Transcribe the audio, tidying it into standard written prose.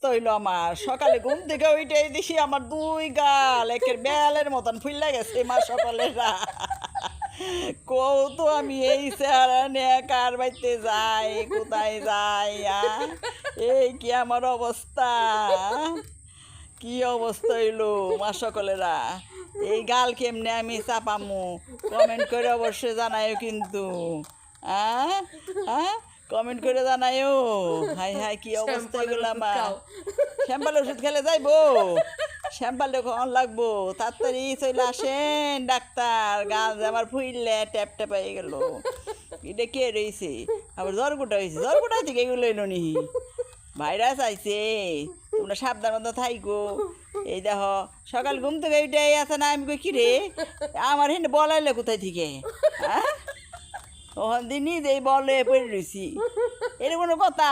অবস্থা হইলো আমার সকালে ঘুম থেকে ওইটাই দিছি আমার দুই গাল একের বেলের মতন ফুললা গেছে মা সকালেরা কৌ তো আমি এই চেহারা নিয়ে কার বাড়িতে যাই কোথায় যাই এই কি আমার অবস্থা কি অবস্থা হইলো মা সকলেরা এই গাল কেমনে আমি চাপামু কমেন্ট করে অবশ্যই জানাইও কিন্তু কমেন্ট করে জানাইও হাই হাই কি অবস্থা হইলো আমার শ্যাম্পাল ওষুধ খেলে যাইবো শ্যাম্পালটা কখন লাগবো তাড়াতাড়ি চলে আসেন ডাক্তার গাল যে আমার ফুইলে ট্যাপ ট্যাপ হয়ে গেল এটা কে রয়েছে আবার জ্বরকুটা হয়েছে জ্বরকুটা থেকে এগুলো এলো নি ভাইরাস আইছে তোমরা সাবধান মতো থাইকো এই দেখো সকাল ঘুম থেকে এইটাই আছে না আমি কই কি রে আমার হেন বলাইলে কোথায় থেকে ওখান দিনই যে বলে পড়ে রয়েছি এটা কোনো কথা